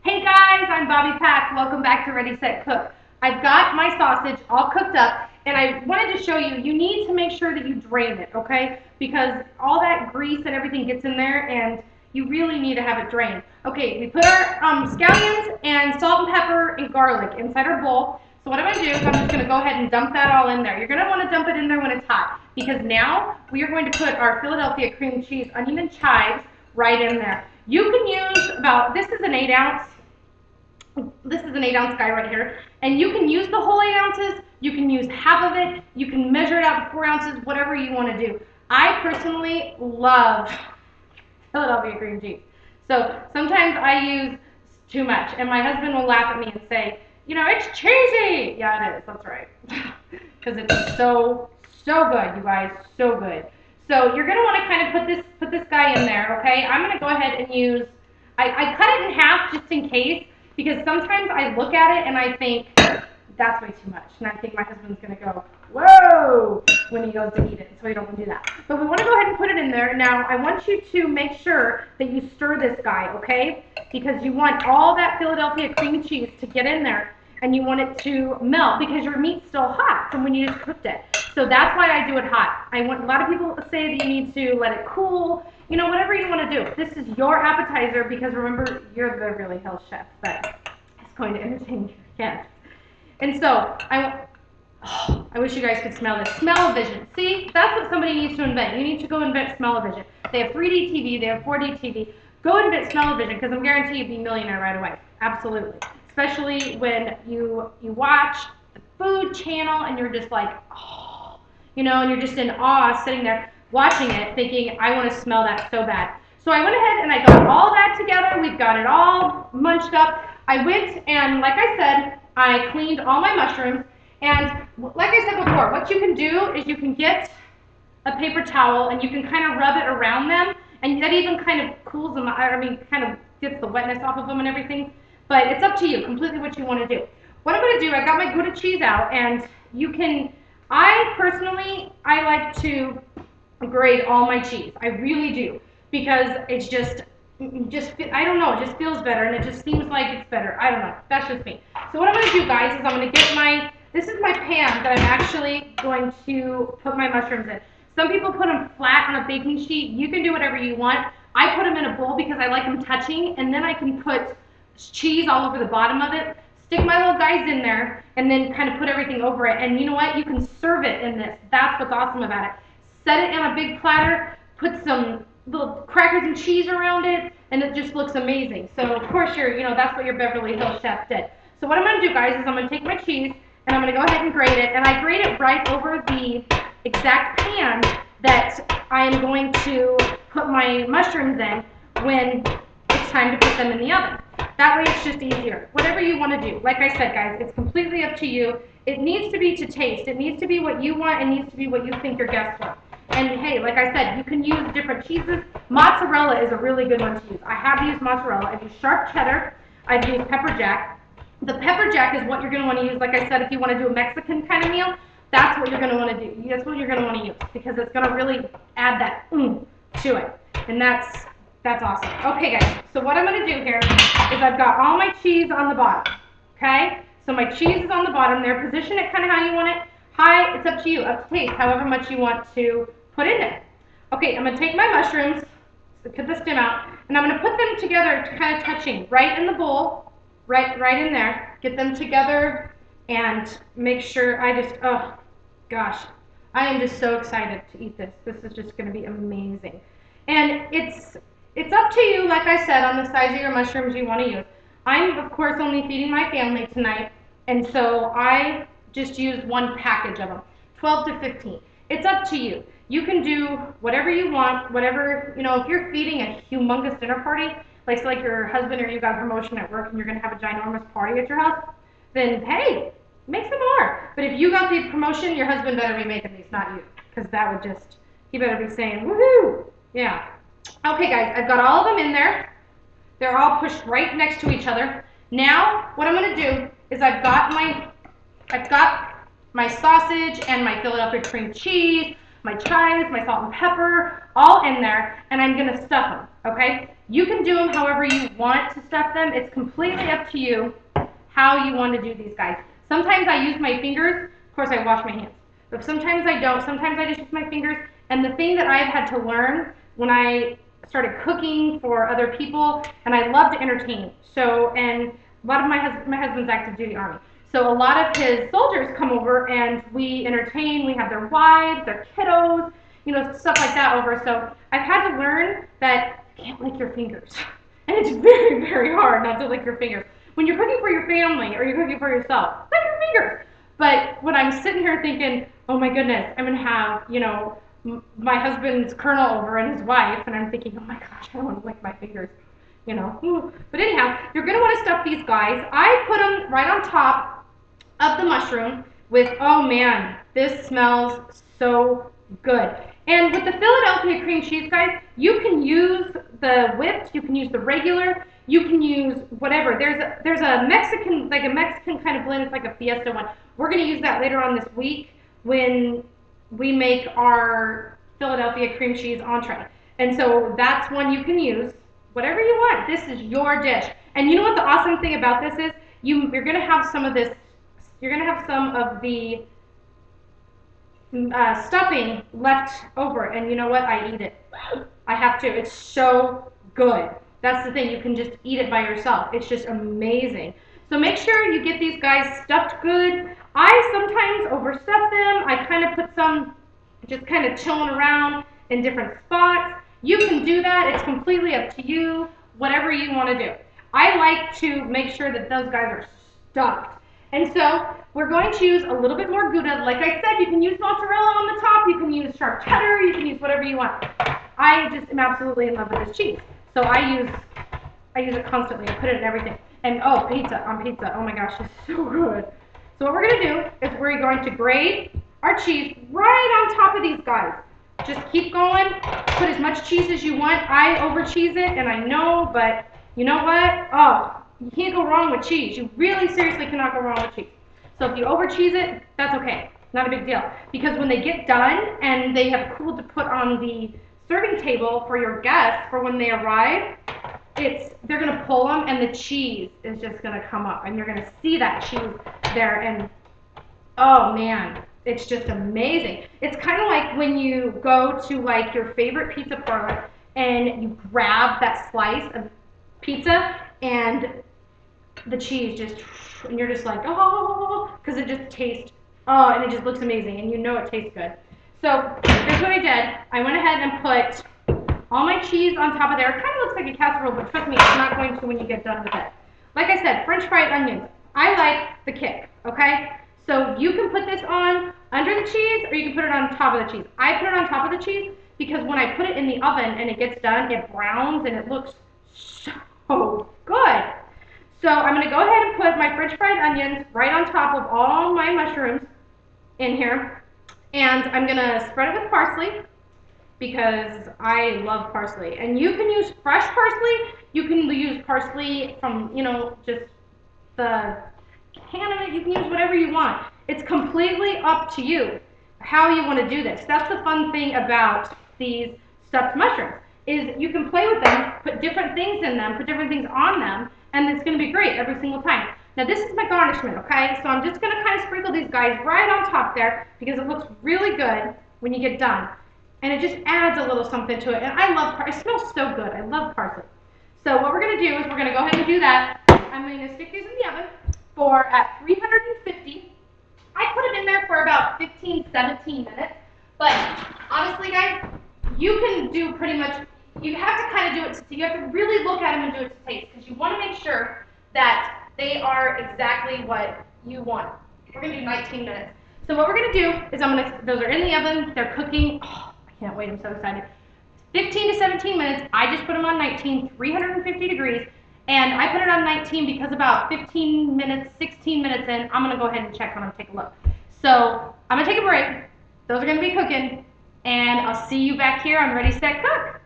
Hey guys, I'm Bobby Pack. Welcome back to Ready, Set, Cook. I've got my sausage all cooked up, and I wanted to show you, you need to make sure that you drain it, okay? Because all that grease and everything gets in there, and you really need to have it drained. Okay, we put our scallions and salt and pepper and garlic inside our bowl. So what I'm going to do is I'm just going to go ahead and dump that all in there. You're going to want to dump it in there when it's hot, because now we are going to put our Philadelphia cream cheese, onion, and chives right in there. You can use about, this is an 8-ounce. This is an 8-ounce guy right here, and you can use the whole 8 ounces, you can use half of it, you can measure it out to 4 ounces, whatever you want to do. I personally love Philadelphia cream cheese. So sometimes I use too much, and my husband will laugh at me and say, you know, it's cheesy. Yeah, it is, that's right. Because it's so good, you guys, so good. So you're going to want to kind of put this guy in there, okay? I'm going to go ahead and use, I cut it in half just in case, because sometimes I look at it and I think, that's way too much. And I think my husband's going to go, whoa, when he goes to eat it. So we don't want to do that. But we want to go ahead and put it in there. Now, I want you to make sure that you stir this guy, okay? Because you want all that Philadelphia cream cheese to get in there. And you want it to melt because your meat's still hot from when you just cooked it. So that's why I do it hot. A lot of people say that you need to let it cool. You know, whatever you want to do. This is your appetizer because remember, you're the really health chef that is going to entertain your guests. And so, I wish you guys could smell this. Smell-o-vision. See, that's what somebody needs to invent. You need to go invent smell-o-vision. They have 3D TV, they have 4D TV. Go invent smell-o-vision because I'm guaranteed you'd be a millionaire right away. Absolutely. Especially when you watch the food channel and you're just like, oh, you know, and you're just in awe sitting there watching it thinking, I want to smell that so bad. So I went ahead and I got all that together. We've got it all munched up. I went and, like I said, I cleaned all my mushrooms. And like I said before, what you can do is you can get a paper towel and you can kind of rub it around them. And that even kind of cools them, kind of gets the wetness off of them and everything. But it's up to you, completely what you want to do. What I'm going to do, I got my Gouda cheese out, and you can, I personally, I like to grate all my cheese. I really do, because it's just, I don't know, it just feels better, and it just seems like it's better. I don't know, that's just me. So what I'm going to do, guys, is I'm going to get this is my pan that I'm actually going to put my mushrooms in. Some people put them flat on a baking sheet. You can do whatever you want. I put them in a bowl because I like them touching, and then I can put cheese all over the bottom of it, stick my little guys in there, and then kind of put everything over it. And you know what? You can serve it in this. That's what's awesome about it. Set it in a big platter, put some little crackers and cheese around it, and it just looks amazing. So of course that's what your Beverly Hills chef did. So what I'm going to do, guys, is I'm going to take my cheese and I'm going to go ahead and grate it, and I grate it right over the exact pan that I am going to put my mushrooms in when it's time to put them in the oven. That way it's just easier. Whatever you want to do. Like I said, guys, it's completely up to you. It needs to be to taste. It needs to be what you want. It needs to be what you think your guests want. And hey, like I said, you can use different cheeses. Mozzarella is a really good one to use. I have used mozzarella. I've used sharp cheddar. I've used pepper jack. The pepper jack is what you're going to want to use, like I said, if you want to do a Mexican kind of meal. That's what you're going to want to do. That's what you're going to want to use because it's going to really add that to it. And that's awesome. Okay, guys, so what I'm going to do here is I've got all my cheese on the bottom, okay? So my cheese is on the bottom there. Position it kind of how you want it. High, it's up to you, up to taste, however much you want to put in it. Okay, I'm going to take my mushrooms, cut the stem out, and I'm going to put them together kind of touching right in the bowl, right in there. Get them together and make sure oh, gosh, I am just so excited to eat this. This is just going to be amazing. And it's up to you, like I said, on the size of your mushrooms you want to use. I'm, of course, only feeding my family tonight, and so I just used one package of them, 12 to 15. It's up to you. You can do whatever you want, whatever, if you're feeding a humongous dinner party, like your husband or you got a promotion at work and you're going to have a ginormous party at your house, then hey, make some more. But if you got the promotion, your husband better be making these, not you, because that would he better be saying, woohoo, yeah. Okay, guys, I've got all of them in there. They're all pushed right next to each other. Now, what I'm going to do is I've got my sausage and my Philadelphia cream cheese, my chives, my salt and pepper, all in there, and I'm going to stuff them, okay? You can do them however you want to stuff them. It's completely up to you how you want to do these guys. Sometimes I use my fingers. Of course, I wash my hands. But sometimes I don't. Sometimes I just use my fingers. And the thing that I've had to learn when I started cooking for other people, and I love to entertain. So, and a lot of my husband's active duty army. So a lot of his soldiers come over and we entertain. We have their wives, their kiddos, you know, stuff like that over. So I've had to learn that you can't lick your fingers. And it's very, very hard not to lick your fingers. When you're cooking for your family or you're cooking for yourself, lick your fingers. But when I'm sitting here thinking, oh my goodness, I'm going to have, you know, my husband's colonel over and his wife, and I'm thinking, oh my gosh, I don't want to lick my fingers, you know. Ooh. But anyhow, you're going to want to stuff these guys. I put them right on top of the mushroom with, oh man, this smells so good. And with the Philadelphia cream cheese, guys, you can use the whipped, you can use the regular, you can use whatever. There's a Mexican, like a Mexican kind of blend. It's like a Fiesta one. We're going to use that later on this week when we make our Philadelphia cream cheese entree. And so that's one you can use. Whatever you want. This is your dish. And you know what the awesome thing about this is? You're going to have some of this, you're going to have some of the stuffing left over. And you know what? I eat it. I have to. It's so good. That's the thing. You can just eat it by yourself. It's just amazing. So make sure you get these guys stuffed good. I sometimes overstuff them. I kind of put some just kind of chilling around in different spots. You can do that. It's completely up to you, whatever you want to do. I like to make sure that those guys are stuffed. And so we're going to use a little bit more Gouda. Like I said, you can use mozzarella on the top. You can use sharp cheddar. You can use whatever you want. I just am absolutely in love with this cheese. So I use it constantly. I put it in everything. And oh, pizza on pizza. Oh my gosh, it's so good. So what we're going to do is we're going to grate our cheese right on top of these guys. Just keep going. Put as much cheese as you want. I over cheese it, and I know, but you know what? Oh, you can't go wrong with cheese. You really seriously cannot go wrong with cheese. So if you over cheese it, that's okay. Not a big deal. Because when they get done and they have cooled to put on the serving table for your guests for when they arrive, they're going to pull them and the cheese is just going to come up and you're going to see that cheese there, and oh man, it's just amazing. It's kind of like when you go to like your favorite pizza parlor and you grab that slice of pizza and the cheese just, and you're just like, oh, because it just tastes, oh, and it just looks amazing and you know it tastes good. So here's what I did. I went ahead and put all my cheese on top of there. It kind of looks like a casserole, but trust me, it's not going to when you get done with it. Like I said, French fried onions. I like the kick, okay? So you can put this on under the cheese or you can put it on top of the cheese. I put it on top of the cheese because when I put it in the oven and it gets done, it browns and it looks so good. So I'm going to go ahead and put my French fried onions right on top of all my mushrooms in here. And I'm going to spread it with parsley because I love parsley. And you can use fresh parsley. You can use parsley from, you know, just the can of it. You can use whatever you want. It's completely up to you how you want to do this. That's the fun thing about these stuffed mushrooms is you can play with them, put different things in them, put different things on them, and it's going to be great every single time. Now this is my garnishment, okay? So I'm just going to kind of sprinkle these guys right on top there because it looks really good when you get done. And it just adds a little something to it. And I love parsley. It smells so good. I love parsley. So what we're going to do is we're going to go ahead and do that. I'm going to stick these in the oven for at 350. I put them in there for about 15, 17 minutes. But honestly, guys, you can do pretty much, you have to kind of do it, you have to really look at them and do it to taste because you want to make sure that they are exactly what you want. We're going to do 19 minutes. So what we're going to do is those are in the oven, they're cooking. Oh, I can't wait, I'm so excited. 15 to 17 minutes, I just put them on 19, 350 degrees. And I put it on 19 because about 15 minutes, 16 minutes in, I'm going to go ahead and check on them, take a look. So I'm going to take a break. Those are going to be cooking. And I'll see you back here on Ready, Set, Cook.